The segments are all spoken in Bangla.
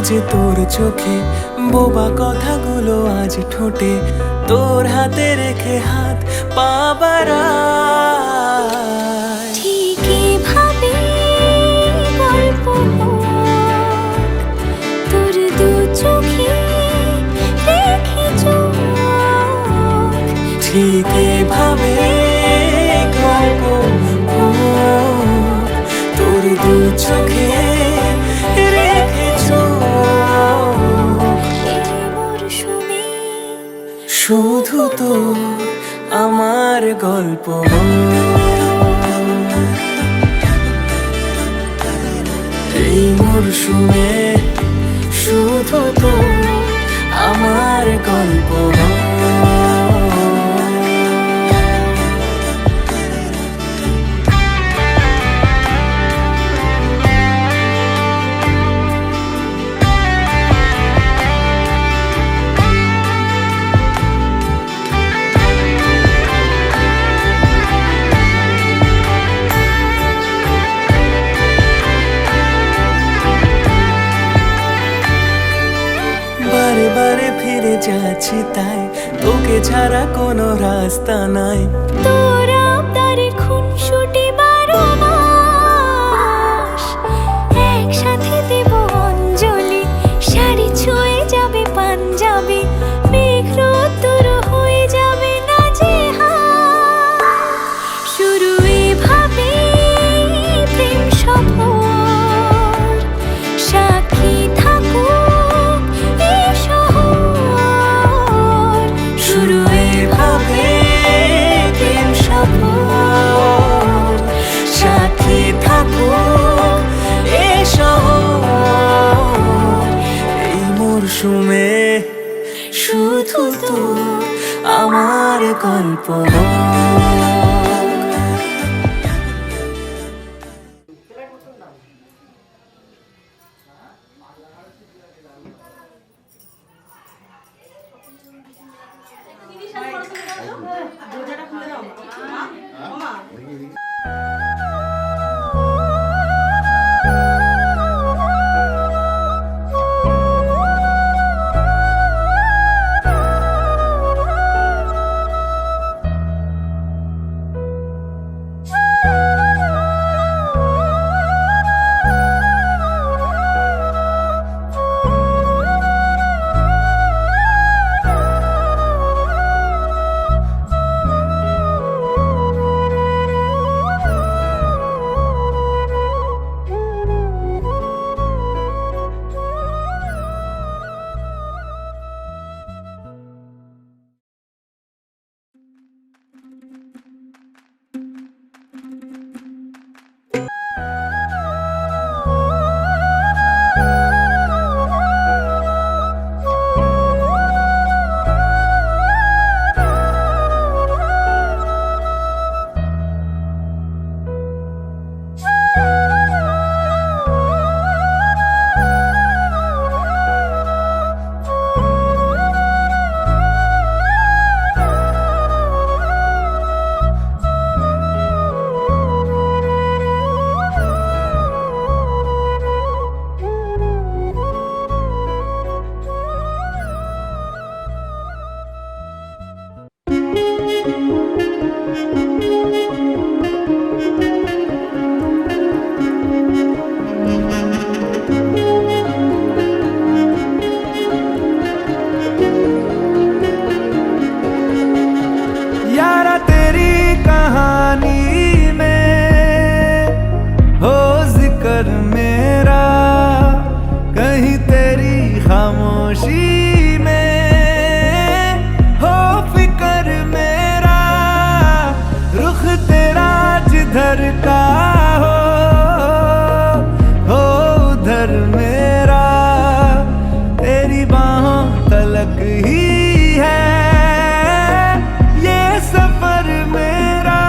যে তোর চোখে, বোবা কথাগুলো আজ ঠোঁটে, তোর হাতে রেখে হাত পা বাড়ায়। ঠিকই ভাবে গল্প তোর দু চোখে রেখে চোখ, ঠিকই ভাবে গল্প তোর দু চোখে রেখে চোখ। এই মরশুমে শুধু তো আমার গল্প, এই মরশুমে শুধু তো আমার গল্প। বারে বারে ফিরে যাচ্ছি তাই, তোকে ছাড়া কোনো রাস্তা নাই। তোর আবদারে খুনসুটি 12 মাস, একসাথে দেব অঞ্জলি, শাড়ি ছুঁয়ে যাবে পাঞ্জাবি, মেঘ রোদ্দুর হয়ে যাবে নাজেহাল। শুরু এভাবে প্রেম সফর, সাক্ষী থাকুক এই শহর। শুরু এভাবে প্রেম সফর, সাথী থাকুক এ শহর। এই মরশুমে শুধু তো আমার গল্প। खामोशी में हो फिकर मेरा, रुख तेरा जिधर का हो उधर मेरा, तेरी बाहों तलक ही है ये सफर मेरा।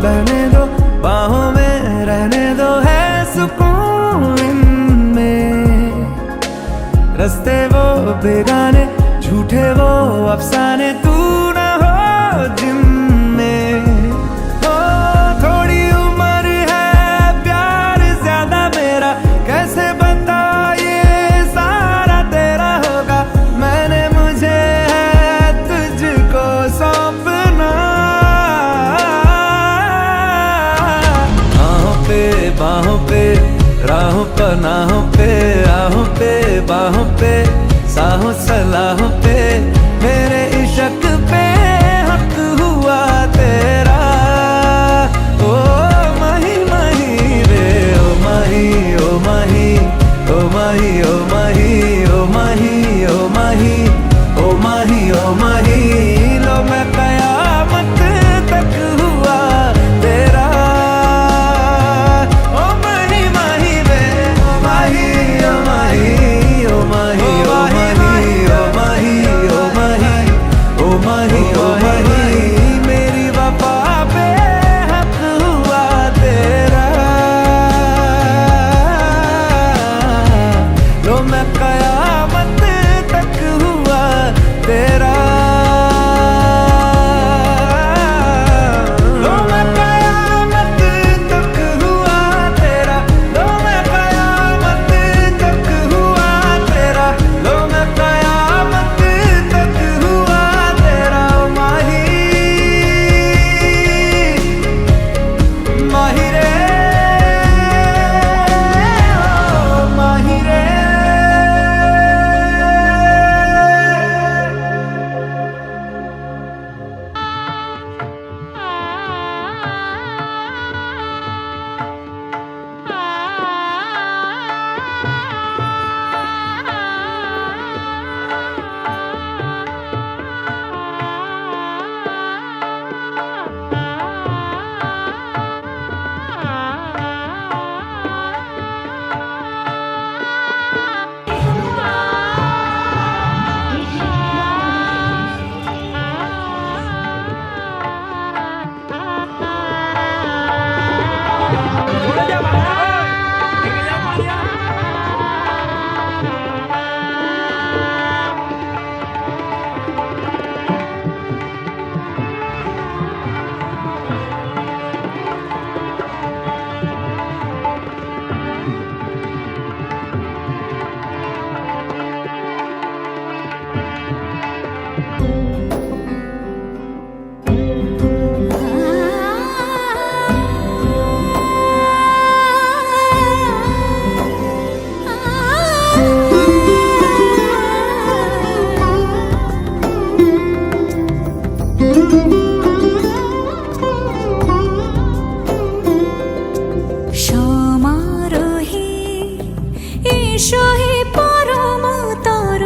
बहने दो, बाहों में रहने दो, है सुकून इनमें। रस्ते वो बेगाने, झूठे वो अफसाने, तू ना हो जिनमें। ओ थोड़ी उम्र है, प्यार ज्यादा मेरा, कैसे बता ये सारा तेरा होगा। मैंने मुझे है तुझको सौंपना। आहों पे बाहों पे, राहों पनाहों पे, आहों पे बाहों पे, साहों सलाहों पे, मेरे इश्क पे हक हुआ तेरा। ओ माही माही रे, ओ माही, ओ माही, ओ माही, ओ माही, ओ माही, ओ माही, ओ माही, ओ माही, लो मैं कयामत तक हुआ तेरा। ओ माही माही रे, ओ माही, ओ माही, ओ माही, ओ माही, ओ माही, ओ माही, ओ माही, मेरी वफा पे हक हुआ तेरा। लो मैं कयामत तक हुआ तेरा। लो मैं कयामत तक हुआ तेरा। लो मैं कयामत तक हुआ तेरा। लो मैं कयामत तक हुआ तेरा। ओ माही माही रे, ओ माही रे। সমারোহে এসো হে পরমতর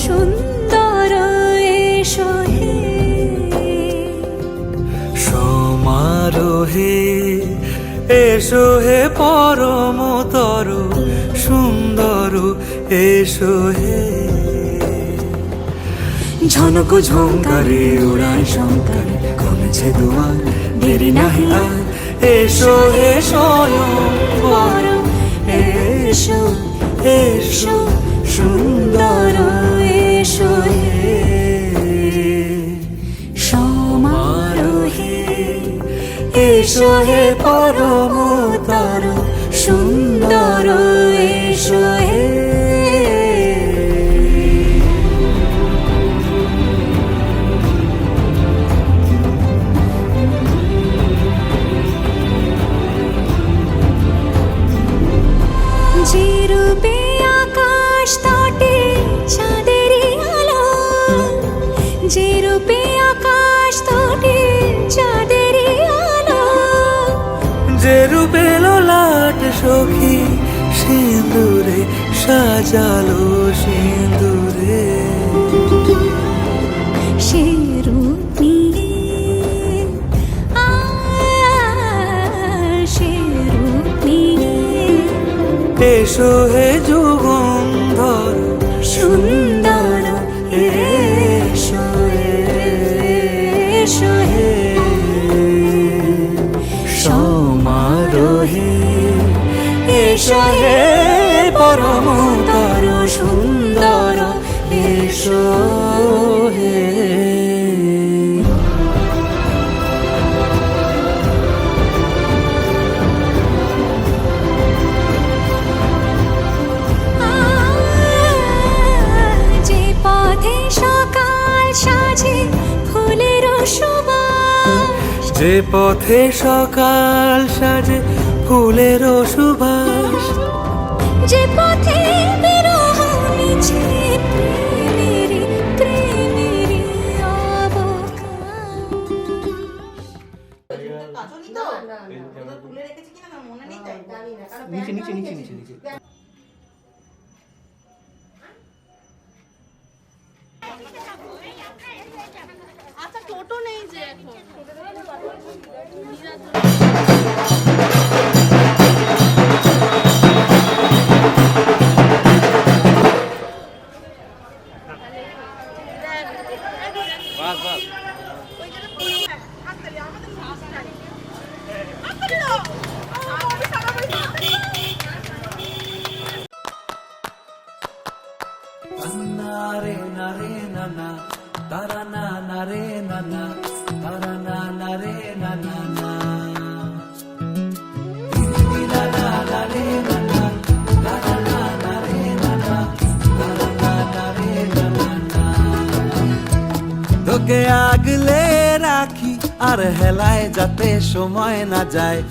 সুন্দর এসো হে। সমারোহে এসো হে পরমতর সুন্দর এসো হে। ঝনক ঝঙ্কারে উড়ায় শঙ্কার, কমেছে দুয়ার, দেরি নাহি আর। এসো হে স্বয়ং বর, এসো এসো সুন্দর এসো হে। সমারোহে এসো হে পরমতর সুন্দর এসো হে। যে রূপে আকাশ তটে চাঁদেরই আলো, যে রূপে আকাশ তটে চাঁদেরই আলো, যে রূপে ললাট সখী সিঁদুরে সাজালো সিঁদুরে। সে রূপ নিয়ে সে রূপ নিয়ে এসো হে যুগন্ধর সুন্দর এসো এসো হে। এসো হে পরমতর সুন্দর এসো হে। যে পথে সকাল সাজে ফুলের সুবাস, যে পথে সকাল সাজে ফুলের সুবাস, যে পথে বিরহ মিছে প্রেমেরই প্রেমেরই অবকাশ। কাজলই তো? ওটা তুলে রেখেছি কিনা আমার মনে নেই তাই। নিচে নিচে নিচে নিচে নিচে আচ্ছা টোটো নেই যে এখন বাস বাস নারে নারে নানা তারা না নারে নানা তারা না নারে নানা না তোকে আগলে রাখি আর হেলায় যাতে সময় না যায়,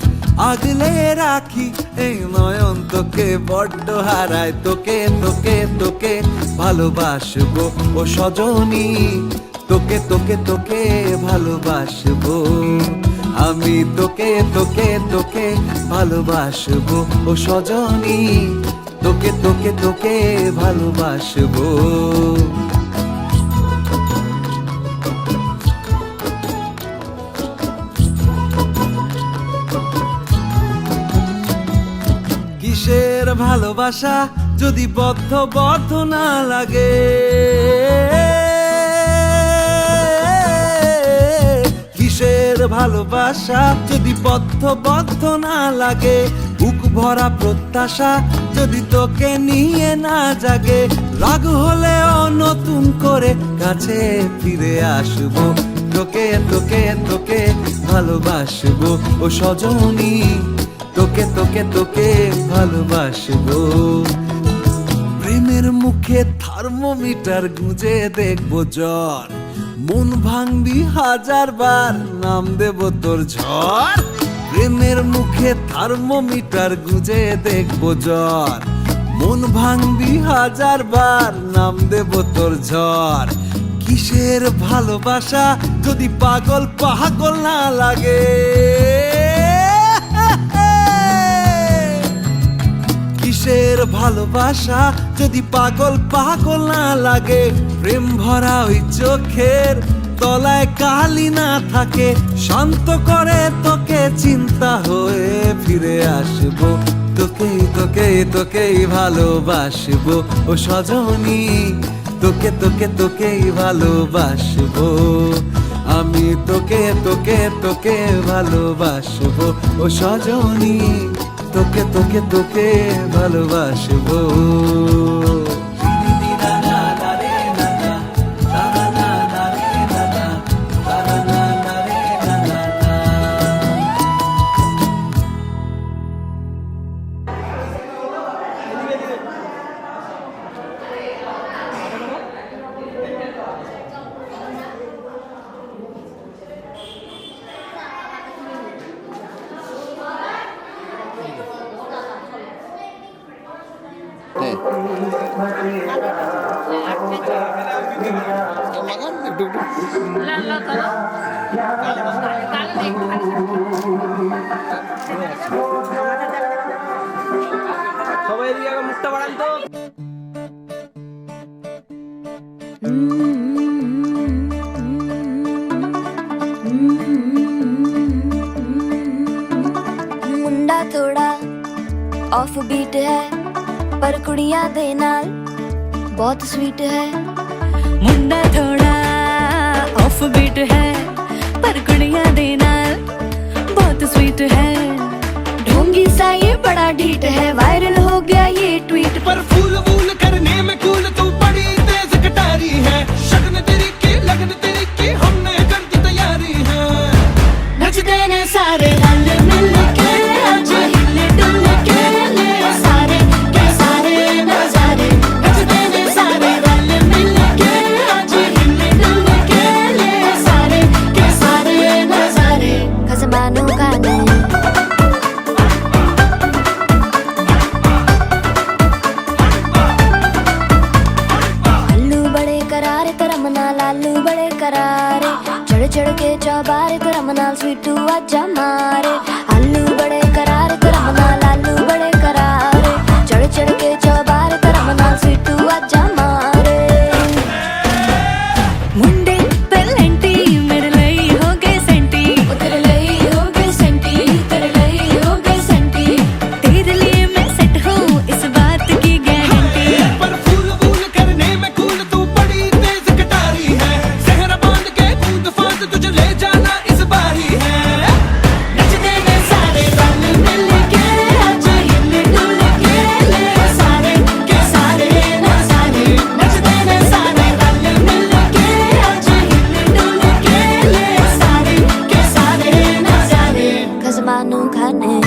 আগলে রাখি এই নয়ন তোকে বড্ড হারায়। তোকে তোকে তোকে ভালোবাসবো ও সজনী, তোকে তোকে তোকে ভালোবাসবো আমি, তোকে তোকে তোকে ভালোবাসবো ও সজনী, তোকে তোকে তোকে ভালোবাসবো। কিসের ভালোবাসা যদি বদ্ধ বদ্ধ না লাগে, কিসের ভালোবাসা যদি বদ্ধ বদ্ধ না লাগে, বুক ভরা প্রত্যাশা যদি তোকে নিয়ে না জাগে, রাগ হলেও নতুন করে কাছে ফিরে আসবো, তোকে তোকে তোকে ভালোবাসবো ও সজনী, তোকে তোকে তোকে ভালোবাসবো। প্রেমের মুখে থার্মোমিটার গুঁজে দেখবো জ্বর, মন ভাঙবি হাজার বার নাম দেব তোর ঝড়। প্রেমের মুখে থার্মোমিটার গুঁজে দেখবো জ্বর, মন ভাঙবি হাজার বার নাম দেব তোর ঝড়। কিসের ভালোবাসা যদি পাগল পাগল না লাগে, কিসের ভালোবাসা যদি পাগল পাগল না লাগে, প্রেম ভরা ওই চোখের তলায় কালি না থাকে, শান্ত করে তোকে চিন্তা হয়ে ফিরে আসবো, তোকেই তোকেই তোকেই ভালোবাসবো ও সজনী, তোকে তোকে তোকেই ভালোবাসবো আমি, তোকে তোকে তোকে ভালোবাসবো ও সজনী, তোকে তোকে তোকে ভালোবাসবো। সবাই এদিকে আগে মুখটা বাড়ান তো। मुंडा थोड़ा ऑफ बीट है पर कुड़ियां दे नाल बहुत स्वीट है। मुंडा थोड़ा ऑफ बीट है पर कुड़ियां दे नाल बहुत स्वीट है। ढोंगी सा ये बड़ा टीट है, वायरल हो गया ये ट्वीट। पर फूल वूल करने में कूल तू बड़ी तेज कटारी है, शगन तेरी की लगन तेरी की हमने कर दी तैयारी है। नचते ने सारे रल मिल के, आज हिले डुल के ले सारे के सारे नजारे। नचते ने सारे रल मिल के, आज हिले डुल के ले सारे के सारे नजारे। खसमानों का नहीं लालू बड़े करारे, चढ़ चढ़ के चौबारे करमनाल स्वीटू आजा मारे। आलू बड़े करारे करमनाल लालू बड़े करारे, चढ़ चढ़ के चौबारे करमनाल स्वीटू आजा मारे। मुंडे पेलेंटी मेरे लई हो गए सेंटी, तेरे लई हो गए सेंटी, तेरे लई हो गए सेंटी। तेरे लिए मैं सेट हूँ इस बात की गारंटी। पर फूल वूल करने में कूल तू बड़ी तेज कटारी है, सहरा बांध के कूद फांद तुझे ले जाना इस बारी है। नचते ने सारे रल मिल के, आज हिले डुल के ले सारे के सारे नजारे। नचते ने सारे रल मिल के, आज हिले डुल के ले सारे के सारे नजारे। खसमानों का नहीं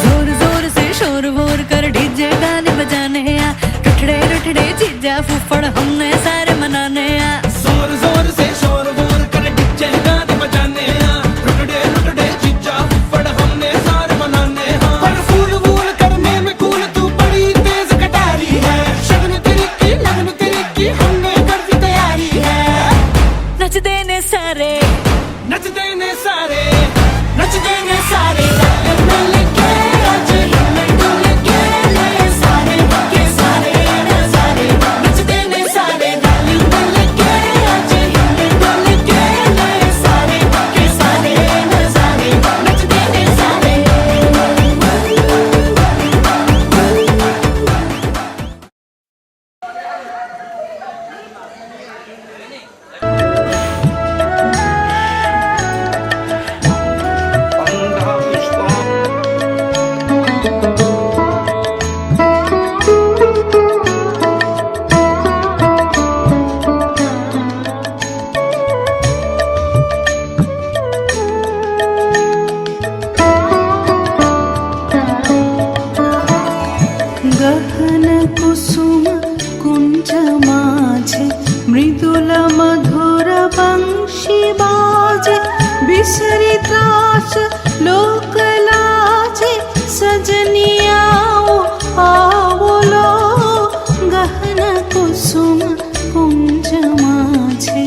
जोर जोर से शोर वोर कर डीजे गाने बजाने आ, रठड़े रठड़े जीजा फूफड़ हमने सारे मनाने आ। जोर जोर से शोर वोर कर डीजे गाने बजाने हैं, रुकड़े रुकड़े जीजा फुफड़ हमने सारे मनाने हैं। पर फूल वूल करने में कूल तू बड़ी तेज कटारी है, शगन तेरी की लगन तेरी की हमने कर दी तैयारी है। नचते ने सारे नचते ने सारे नचते ने सारे रल मिल के, आज हिले डुल के ले सारे के सारे नजारे। नचते ने सारे रल मिल के, आज हिले डुल के ले सारे के सारे नजारे। नचते ने सारे गहन कुसुम कुंज माझे, मृदुल मधुर वंशी बाजे। बिसरी त्रास लोक लाजे, सजनियाओ आओ लो। गहन कुसुम कुंज माझे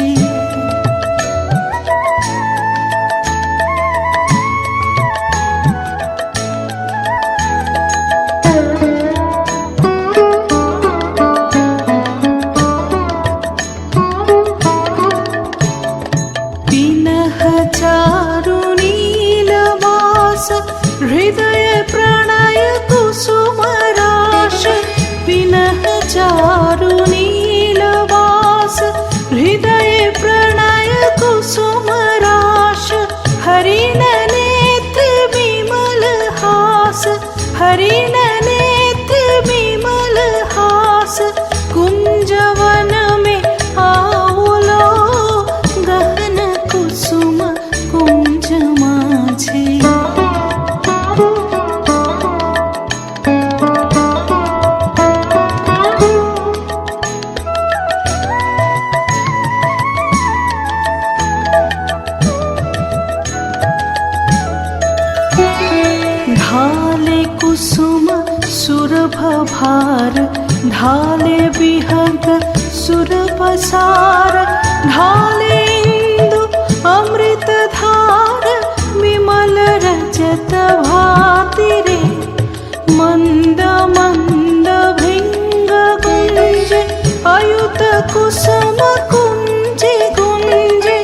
हृदय प्रणय कुसुम राश, पिनह चारु नीलवास। हृदय प्रणय कुसुम राश, हरिण नेत्र विमल हास। हरिण नेत्र विमल हास, कुंजवन में आओ लो। गहन कुसुम कुंज माझे ढाले कुसुम सुरभ भार, ढाले विहग सुर पसार। ढाले इंदु अमृत धार, विमल रजत भाति रे। मंद मंद भृंग गुंजे, अयुत कुसुम कुंजे गुंजे।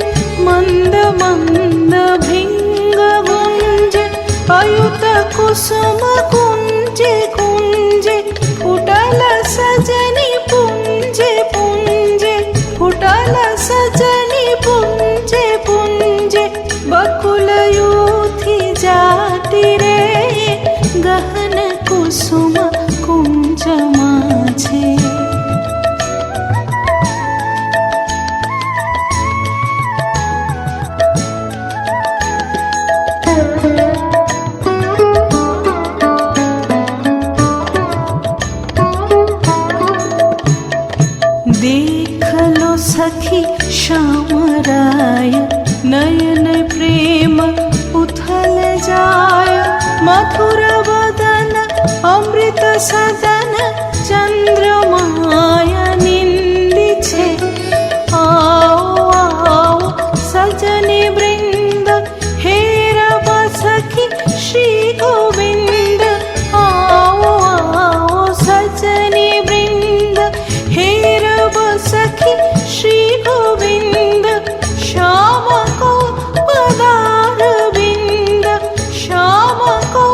मंद मंद भृंग गुंजे, अयुत कुसुम कुंज कुजे कुंजे फुटल सजनी पुंजे पुंजे फुटल सजनी पुंजे पुंजे बकुल यूथी जाती रे गहन कुसुम कुंज माझे देख लो सखी श्याम राय नयन प्रेम उथल जाय मधुर वदन अमृत सदन चंद्रमाय निंदी छे आओ आओ सजनी वृंद हेरब सखी श्री गोविंद आओ आओ सजनी वृंद हेरब सखी श्री गोविंद श्याम को पदार बिंद श्याम को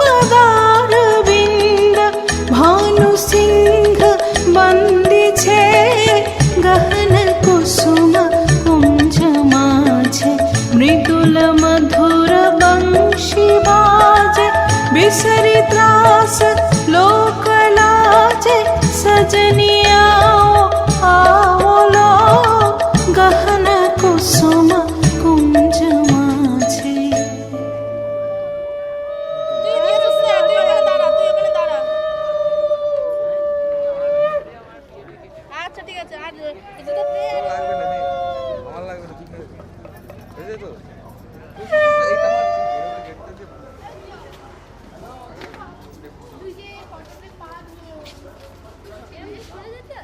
पदार बिंद भानु सिंह बंदी छे गहन कुसुम कुंज माझे मृदुल मधुर बंशी बाजे बिसरी त्रास लोक लाजे सजनी आओ आओ लो गहन कुसुम कुंज माझे তুই দিয়েছিস না, তুই ওখানে দাঁড়া, তুই ওখানে দাঁড়া। আচ্ছা ঠিক আছে, আর কিছু তো প্লে আর আমার লাগবে না, ঠিক আছে বুঝলি তো তুই যে ফটোতে পা দিও এর যে সরে যেতে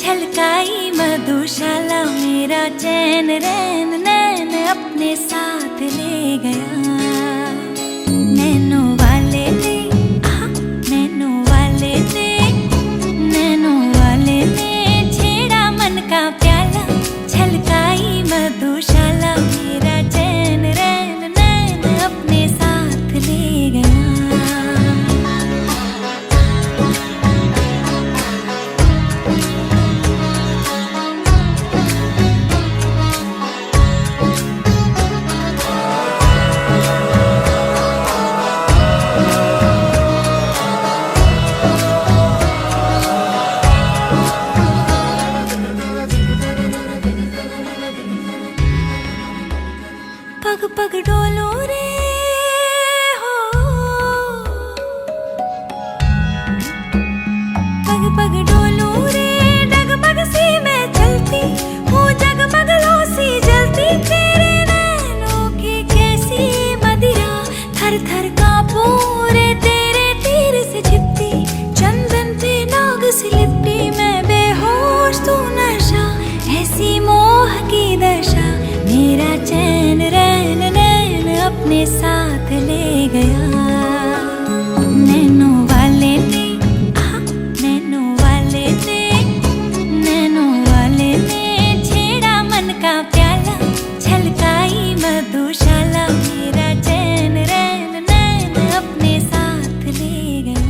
छलकाई मधुशाला मेरा चैन रैन नैन अपने साथ ले गया नैनों वाले ने नैनों वाले ने नैनों वाले ने छेड़ा मन का प्याला छलकाई मधुशाला मेरा चैन रैन नैन अपने साथ ले गया पग पग डोलो रे हो पग पग डोलो रे डगमग सी मैं चलती हूँ जगमग लो सी जलती तेरे नैनों की कैसी मत साथ ले गया नैनो वाले ने नैनो वाले ने नैनो वाले ने छेड़ा मन का प्याला छलकाई मधुशाला मेरा चैन रैन नैन अपने साथ ले गया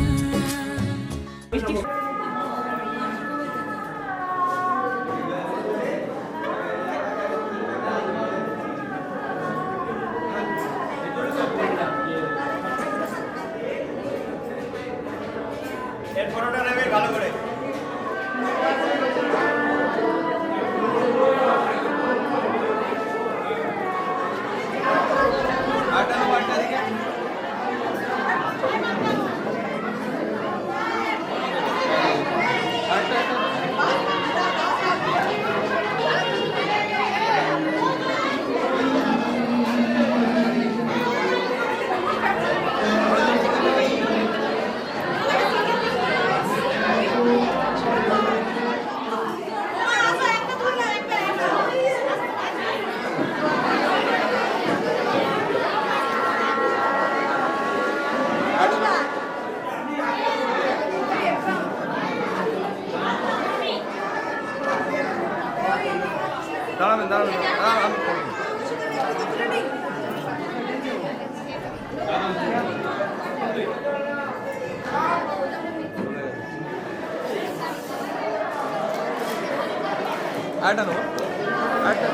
দাঁড়াবেন দাঁড়াবেন আরেকটা নেবো আরেকটা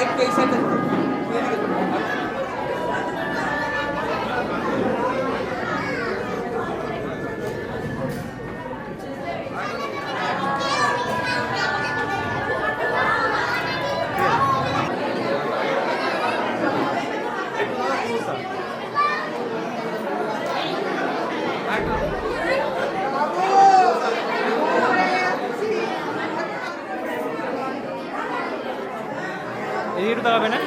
একটু এই সাইডে এদিকে দাঁড়াবে না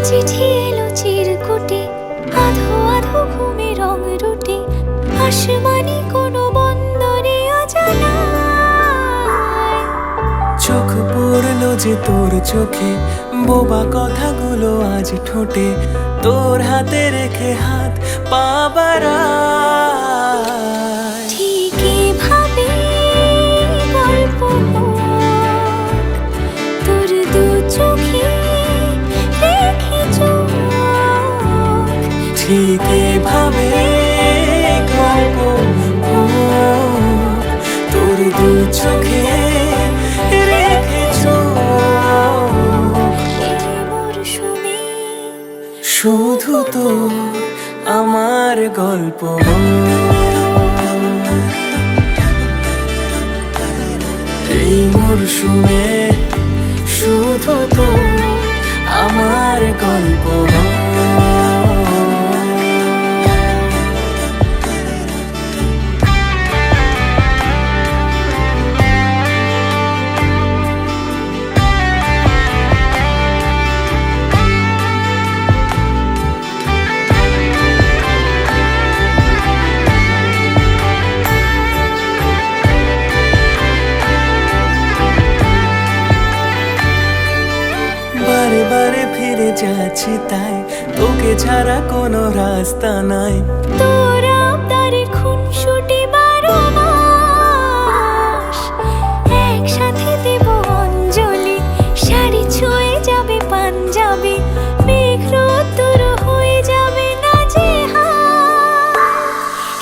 চিঠি এলো চিরকুটে আধো আধো ঘুমে রং রুটে আসমানি কোনো বন্দরে অজানায় চোখ পড়লো যে তোর চোখে বোবা কথাগুলো আজ ঠোঁটে তোর হাতে রেখে হাত পা বাড়ায় ঠিক এভাবে গল্প তোর দু চোখে রেখে চোখ ঠিক এভাবে গল্প তোর দু চোখে রেখে চোখ গল্প এই মরশুমে শুধু তো আমার গল্প বারে বারে ফিরে যাচ্ছি তাই তোকে ছাড়া কোনো রাস্তা নাই তোরা তারে খুনসুটি 12 মাস একসাথে দেব অঞ্জলি শাড়ি ছুঁয়ে যাবে পাঞ্জাবি মেঘ রোদ্দুর হয়ে যাবে না যে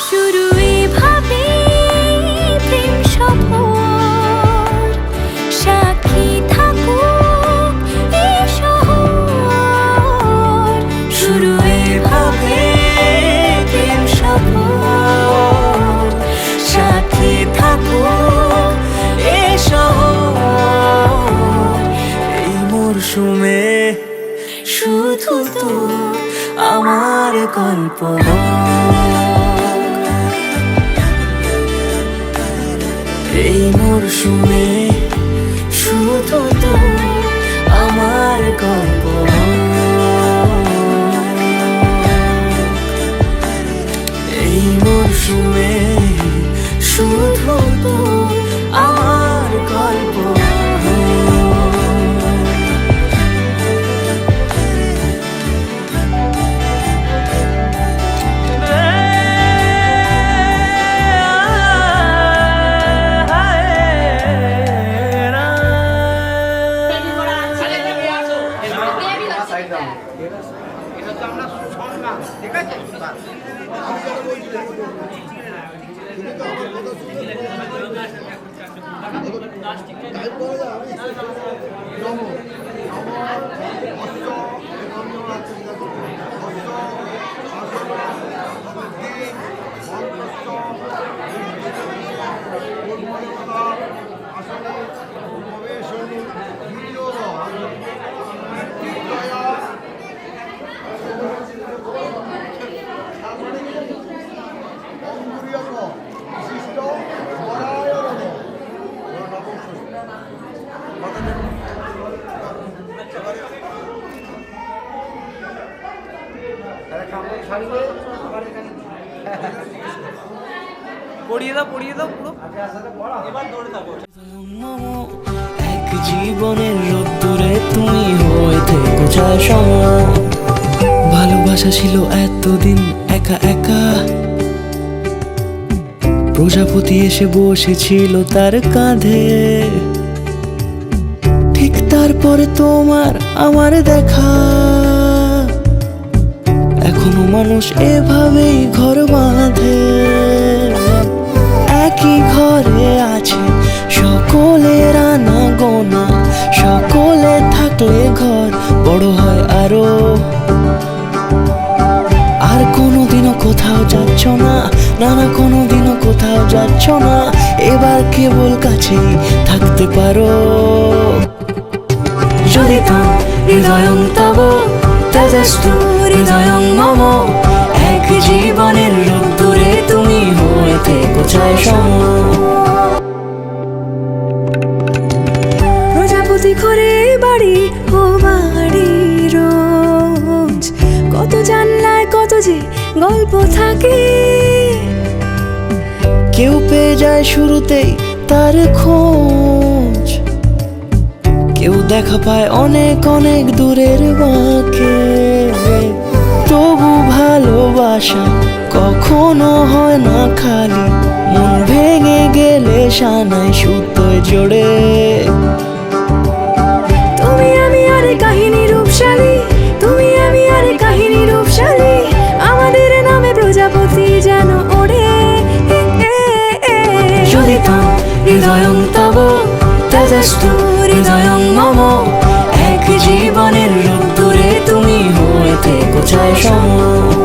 শুরু এভাবে প্রেম সফর সাক্ষী থাকুক এই শহর শুরু এভাবে প্রেম সফর সাথী থাকুক এ শহর এই মরশুমে শুধু তো আমার গল্প এই মরশুমে শুধু তো আমার গল্প এই মরশুমে শুধু তো আমার গল্প পড়িয়ে দাও পুরো এক জীবনের রোদ্দুরে তুমি হয়ে থেকো চায় সময় ভালোবাসা ছিল এতদিন একা একা প্রজাপতি এসে বসেছিল তার কাঁধে ঠিক তারপরে তোমার আমার দেখা এখনো মানুষ এভাবেই ঘর বাঁধে একই ঘরে আছে সকলের আনা গোনা সকলে থাকলে ঘর বড় হয় আরো আর কোনোদিনও কোথাও যাচ্ছ না নানা কোনোদিনও কোথাও যাচ্ছ না এবার কেবল কাছেই থাকতে পারো যদি তাম হৃদয়ং তব তেজস্তু হৃদয়ং মম এক জীবনের রোদ্দুরে তুমি হয়ে থেকো চায় সময় প্রজাপতি ঘরে বাড়ি ও বাড়ি রোজ কত জানলায় কত যে গল্প থাকে কেউ পেয়ে যায় শুরুতেই তার খোঁজ কেউ দেখা পায় অনেক অনেক দূরের বাঁকে তবু ভালোবাসা কখনো হয় না খালি মন ভেঙে গেলে সানাই সুতোয় জোড়ে তুমি আমি আরে কাহিনী রূপশালী তুমি আমি আরে কাহিনী রূপশালী আমাদের নামে প্রজাপতি যেন ওড়ে যদি তাম হৃদয়ং তব তেজস্তু হৃদয়ং মম এক জীবনের রোদ্দুরে তুমি হয়ে থেকো চায় সময়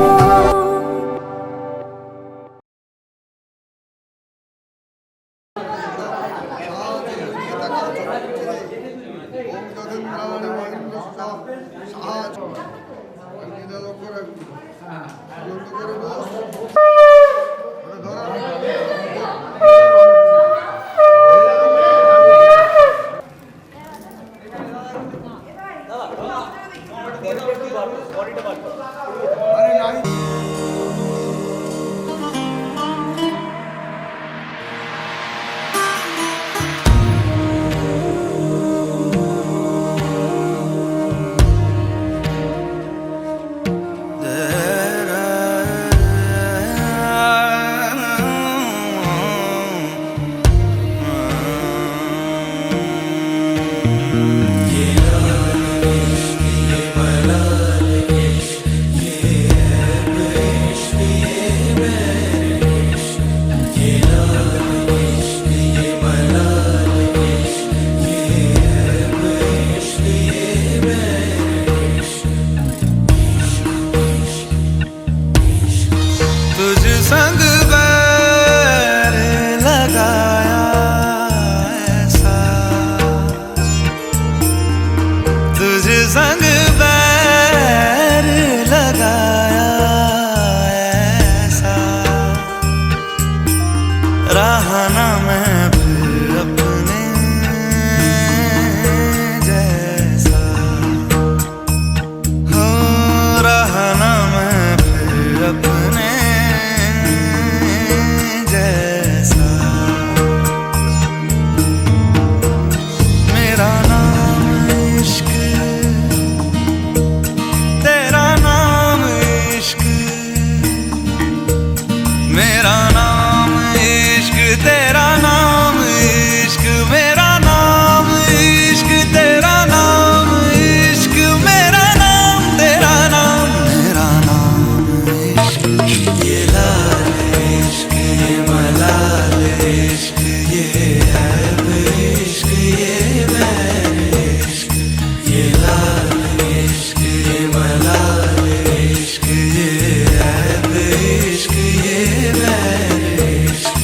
মহেন্দ্রাবলী মহেন্দ্র সাহায্য লক্ষ্য রাখবি বন্ধু করে বস तुझ संग बैर लगाया ऐसा तुझ संग बैर लगाया ऐसा रहा ना मैं फिर अपने जैसा हो रहा ना मैं फिर अपने जैसा मेरा नाम इश्क तेरा नाम इश्क मेरा नाम इश्क तेरा नाम इश्क मेरा नाम इश्क तेरा नाम इश्क मेरा नाम तेरा नाम मेरा नाम इश्क ये लाल इश्क ये मलाल इश्क ये ऐब इश्क ये मैर इश्क ये लाल इश्क ये मलाल इश्क ये ऐब इश्क ये मैर इश्क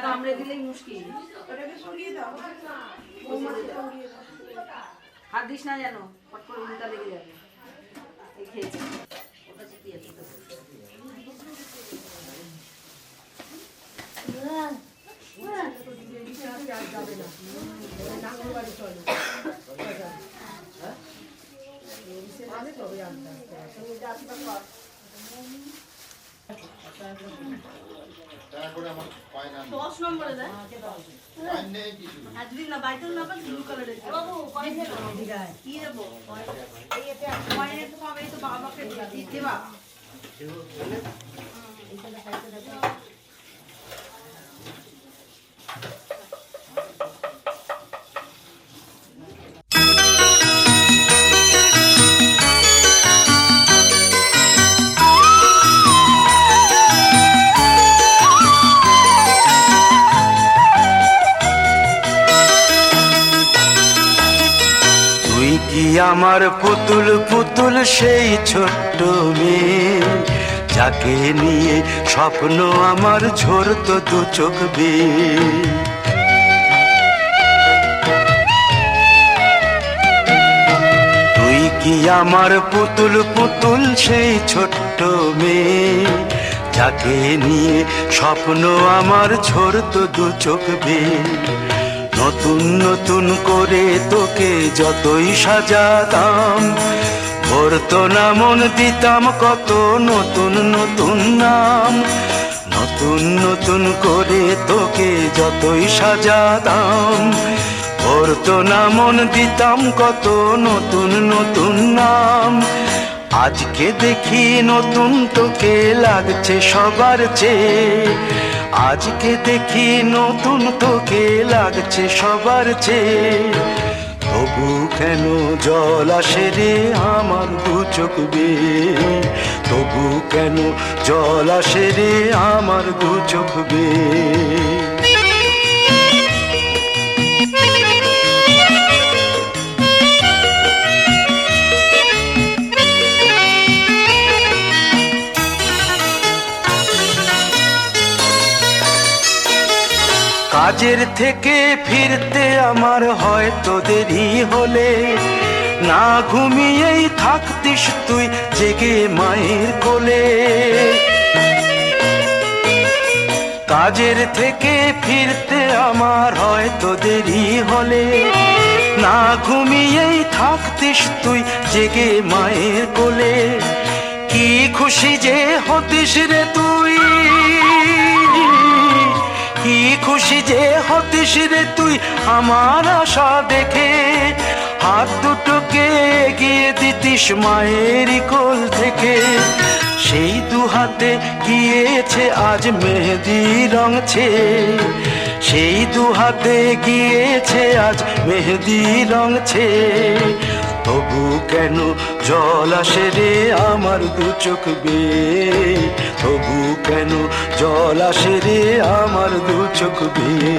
কামড়ে দিলেই মুশকিল ওটাকে সরিয়ে দাও হাত দিস না জানো পট করে উল্টা লেগে যাবে এই খেয়েছে ওটা কি আছে দশ নম্বরে দেয় আর যদি না বাইতে না পান ব্লু কালারের কি দেবো কয়েনের তো পাবে তো বাবাকে দেবা আমার পুতুল পুতুল সেই ছোট্ট মেয়ে যাকে নিয়ে স্বপ্ন আমার ঝরতো দু চোখ বেয়ে তুই কি আমার পুতুল পুতুল সেই ছোট্ট মেয়ে যাকে নিয়ে স্বপ্ন আমার ঝরতো দু চোখ বেয়ে নতুন নতুন করে তোকে যতই সাজাতাম ভরতো না মন দিতাম কত নতুন নতুন নাম নতুন নতুন করে তোকে যতই সাজাতাম ভরতো না মন দিতাম কত নতুন নতুন নাম আজকে দেখি নতুন তোকে লাগছে সবার চেয়ে আজকে দেখি নতুন তোকে লাগছে সবার চেয়ে তবু কেন জল আসে রে আমার দু চোখ বেয়ে তবু কেন জল আসে রে আমার দু চোখ বেয়ে। কাজের থেকে ফিরতে আমার হয়তো দেরি হলে, না ঘুমিয়েই থাকতিস তুই জেগে মায়ের কোলে। কাজের থেকে ফিরতে আমার হয়তো দেরি হলে, না ঘুমিয়েই থাকতিস তুই জেগে মায়ের কোলে। কি খুশি যে হতিস রে তুই, কি খুশি যে হতিস রে তুই আমার আশা দেখে। হাত দুটোকে এগিয়ে দিতিস মায়েরই কোল থেকে। সেই দু হাতে গিয়েছে আজ মেহেদি রঙছে, সেই দু হাতে গিয়েছে আজ মেহেদি রঙছে। তবু কেন জল আসে রে আমার দু চোখ বেয়ে, তবু কেন জল আসে রে আমার দু চোখ বেয়ে।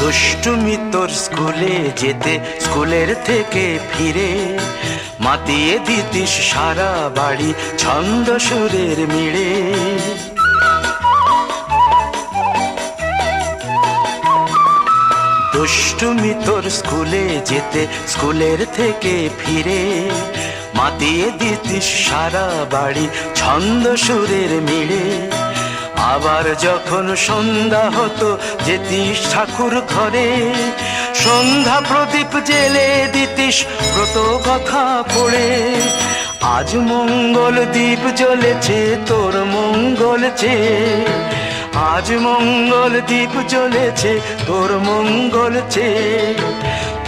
দুষ্টুমি তোর স্কুলে যেতে, স্কুলের থেকে ফিরে মাতিয়ে দিতিস সারা বাড়ি ছন্দ সুরের মিড়ে। দুষ্টুমি তোর স্কুলে যেতে, স্কুলের থেকে ফিরে মাতিয়ে দিতিস সারা বাড়ি ছন্দ সুরের মিড়ে। আবার যখন সন্ধ্যা হতো যেতিস ঠাকুর ঘরে, সন্ধ্যা প্রদীপ জেলে দিতিস ব্রত কথা পড়ে। আজ মঙ্গল দ্বীপ জ্বলেছে তোর মঙ্গল চেয়ে, আজ মঙ্গল দ্বীপ জ্বলেছে তোর মঙ্গল চেয়ে।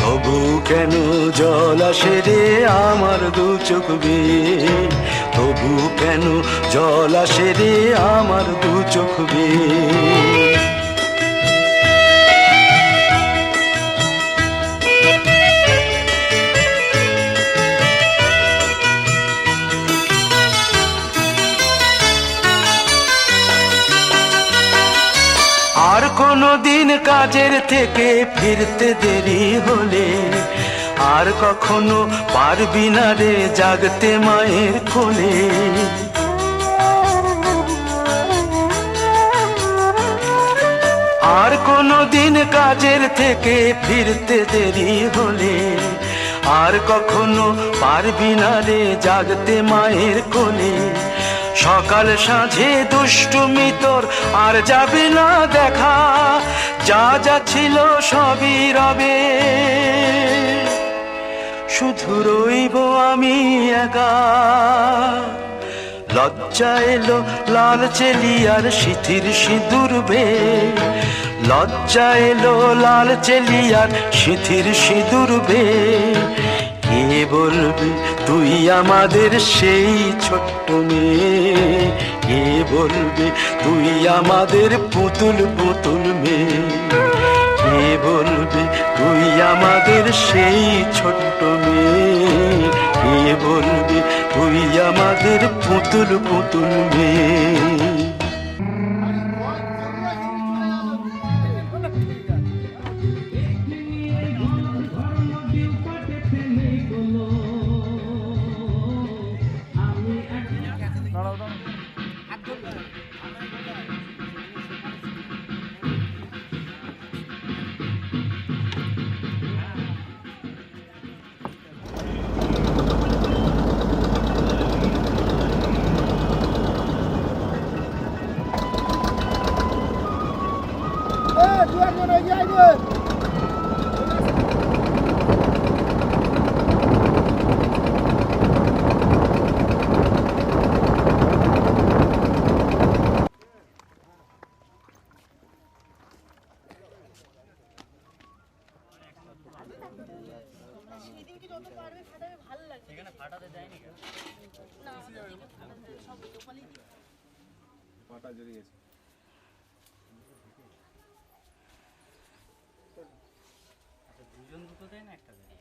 তবু কেন জল আসে রে আমার দু চোখ বেয়ে, তবু কেন জল আসে রে আমার দু চোখ বেয়ে। আর কোনো দিন কাজের থেকে ফিরতে দেরি হলে, আর কখনো পারবি না রে জাগতে মায়ের কোলে। আর কোনো দিন কাজের থেকে ফিরতে দেরি হলে, আর কখনো পারবি না রে জাগতে মায়ের কোলে। সকাল সাঁঝে দুষ্টুমি তোর আর যাবে না দেখা, যা যা ছিল সবই রবে, শুধু রইব আমি একা। লজ্জা এলো লাল চেলিয়ার সিথির সিঁদুর বেয়ে, লজ্জা এলো লাল চেলিয়ার সিথির সিঁদুর বেয়ে। কে বলবে তুই আমাদের সেই ছোট্ট মেয়ে, কে বলবে তুই আমাদের পুতুল পুতুল মেয়ে। কে বলবে তুই আমাদের সেই ছোট্ট মেয়ে, কে বলবে তুই আমাদের পুতুল পুতুল মেয়ে। সেদিনকে যত পারবে ফাটাবে, ভালো লাগবে। এখানে ফাটাতে দেয়নি না। পাটা জড়িয়েছে। দুজন দুটো দেয় না একটা দেয়।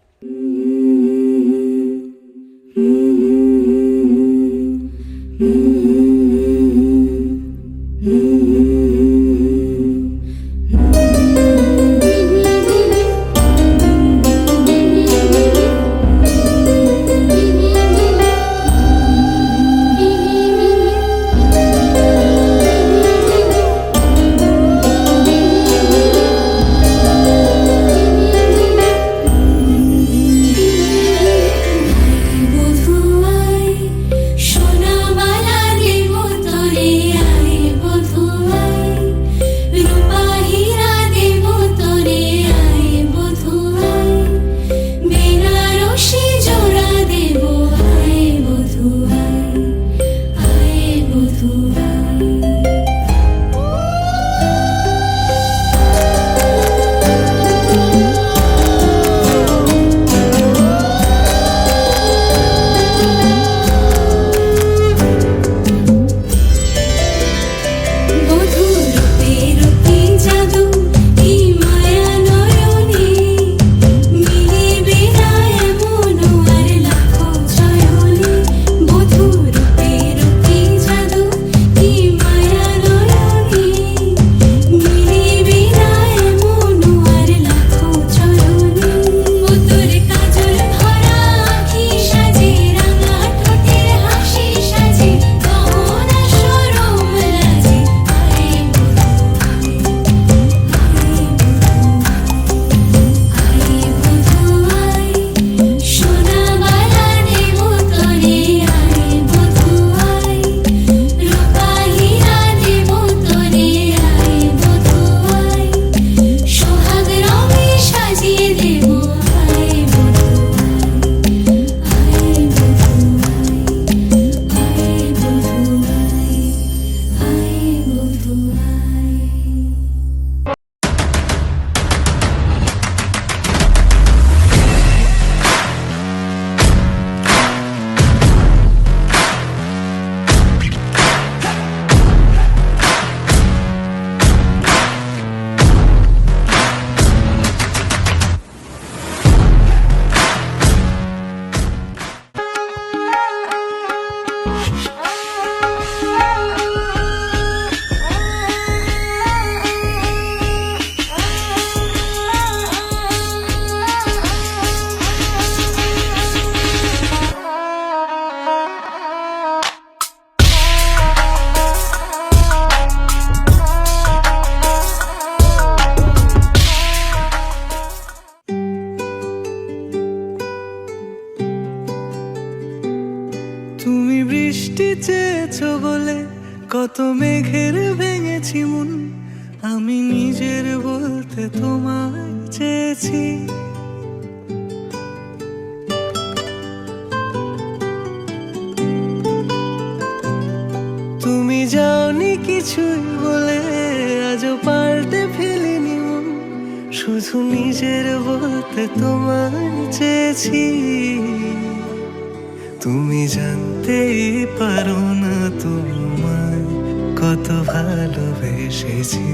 চেয়েছো বলে কত মেঘের ভেঙেছি মন, আমি নিজের বলতে তোমায় চেয়েছি। তুমি যাওনি কিছুই বলে আজও পাল্টে ফেলিনি মন, শুধু নিজের বলতে তোমায় চেয়েছি। তুমি জানতেই পারো না তোমায় কত ভালোবেসেছি।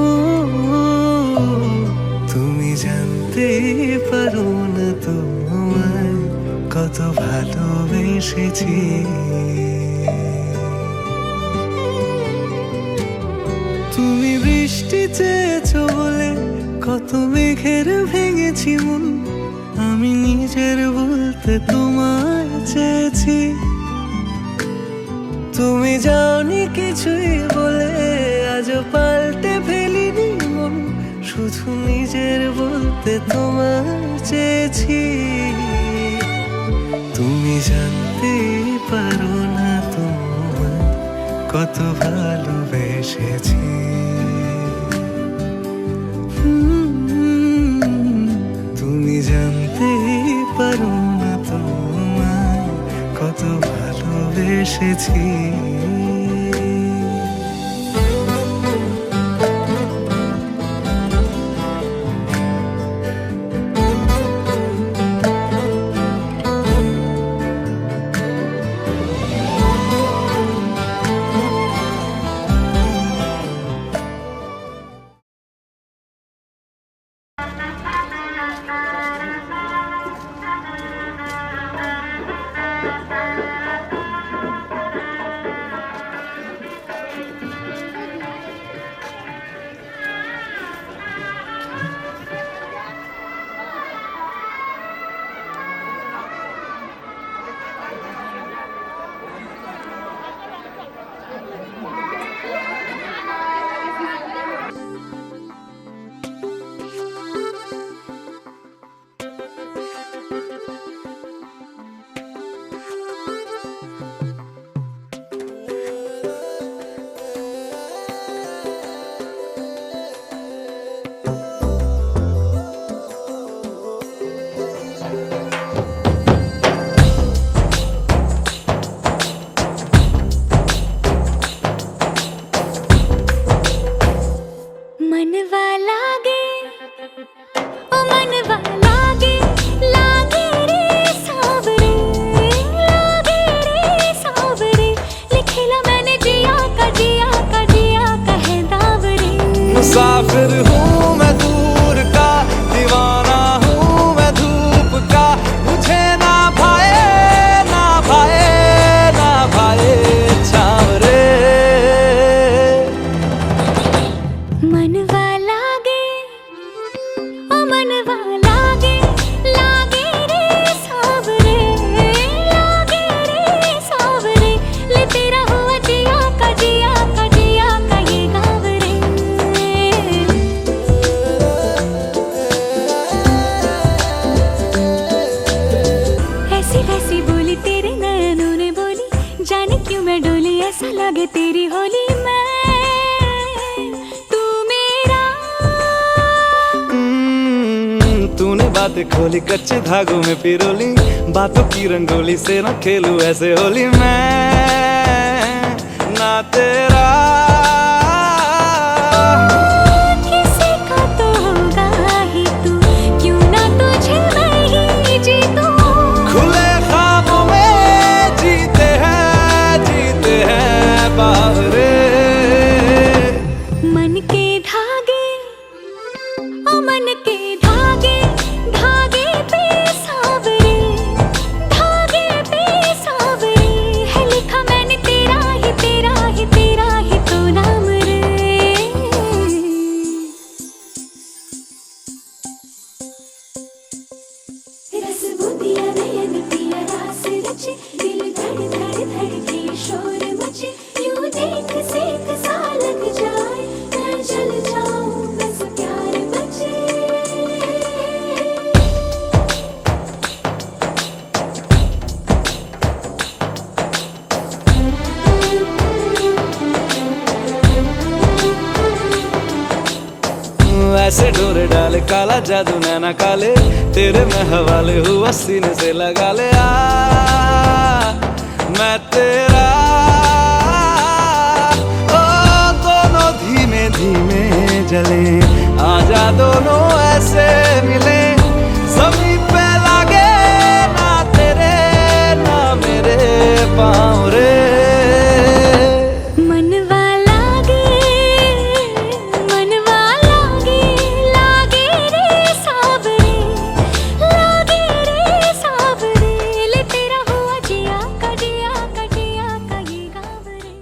ও তুমি জানতেই পারো না তোমায় কত ভালোবেসেছি। তুমি বৃষ্টি চেয়েছো বলে কত মেঘের ভেঙেছি মন, আমি নিজের বলতে তোমায় চেয়েছি। তুমি যাওনি কিছুই বলে আজও পাল্টে ফেলিনি মন, শুধু নিজের বলতে তোমায় চেয়েছি। তুমি জানতেই পারো না তোমায় কত ভালোবেসেছি। তুমি জানতেই পারো না তোমায় কত ভালোবেসেছি। मुसाफिर हूँ मैं दूर का, दीवाना हूँ मैं धूप का, मुझे ना भाए ना भाए ना भाए छाँव रे। मनवा लागे ओ मनवा लागे, लागे रे सावरे, लागे रे सावरे, ले तेरा हुआ जिया का जिया का जिया का ये गाँव रे। ऐसी वैसी बोली तेरे नयनों ने बोली, जाने क्यों मैं डोली, ऐसा लगे तेरी होली मैं तू मेरा। तूने बातें खोली कच्चे धागों में पिरोली, बातों की रंगोली से न खेलूं ऐसे होली मैं ना तेरा। किसी का तो होगा ही तू, क्यों ना तुझे मैं ही जीतूं। खुले ख्वाबों में जीते हैं बावरे। मन के धागे ओ मन के धागे, धागे पे सावरे, धागे पे सावरे, है लिखा मैंने तेरा ही तेरा ही तेरा ही तो नाम रे। रस बूंदिया नयन पिया रास रचे, दिल धड़ धड़ धड़के शोर मचे, यूं देख सेक सा लग जाए, मैं जल जाऊं बस प्यार बचे। ऐसे डोरे डाले काला जादू नैना काले, तेरे में हवाले हुआ सीने से लगा ले आ मैं तेरा। ओ दोनों धीमे धीमे जले, आजा दोनों ऐसे मिले, जमीन पे लागे ना तेरे ना मेरे पाँव रे। मनवा लागे, मनवा लागे, लागे रे सावरे, लागे रे सावरे, ले तेरा हुआ जिया का जिया का जिया का ये गाँव रे।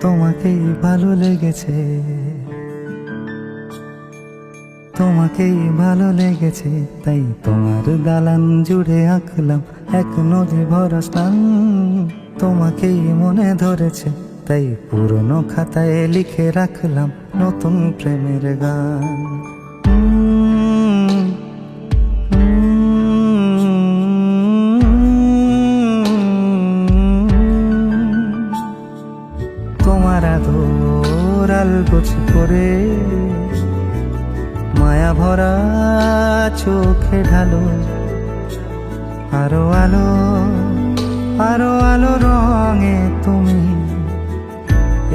তোমাকেই ভালো লেগেছে, তোমাকেই ভালো লেগেছে, তাই তোমার দালান জুড়ে আঁকলাম এক নদী ভরা স্থান। তোমাকেই মনে ধরেছে, তাই পুরনো খাতায় লিখে রাখলাম নতুন প্রেমের গান। আলগোছে করে মায়া ভরা চোখে ঢালো আরো আলো আরো আলো রঙে তুমি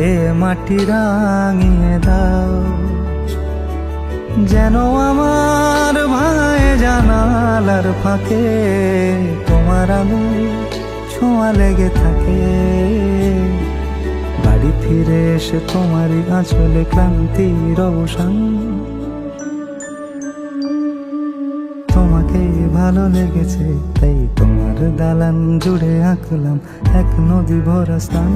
এ মাটি রাঙিয়ে দাও যেন আমার ভাঙায় জানালার ফাঁকে তোমার আলো ছোঁয়া লেগে থাকে বাড়ি ফিরে এসে তোমারই আঁচলে ক্লান্তির অবসান তোমাকে ভালো লেগেছে তাই তোমার দালান জুড়ে আঁকলাম এক নদী ভরা স্থান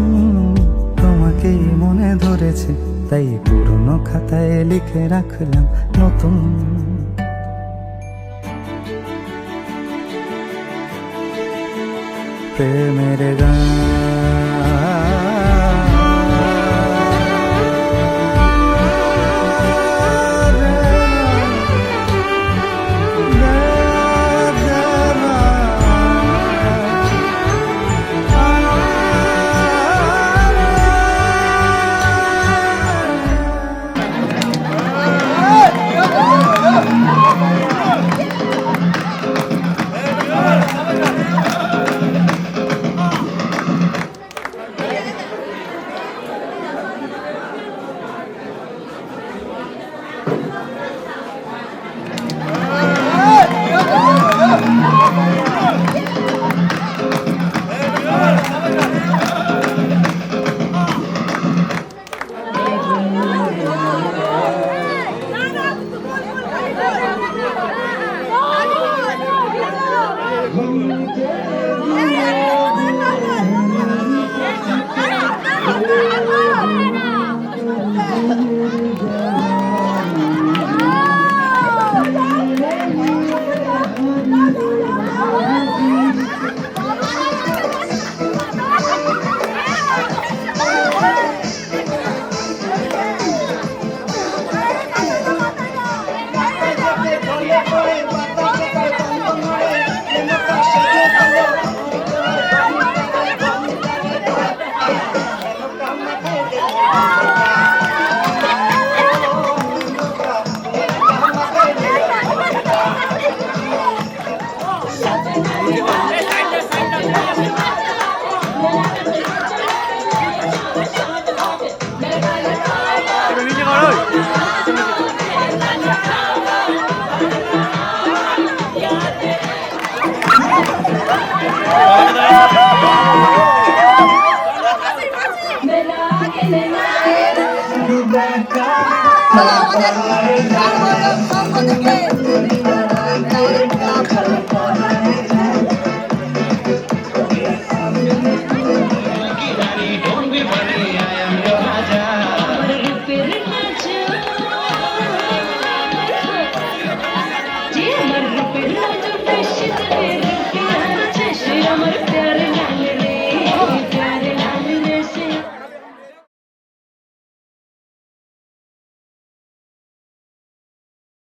তোমাকেই মনে ধরেছে তাই পুরনো খাতায় লিখে রাখলাম নতুন প্রেমের গান আমাদের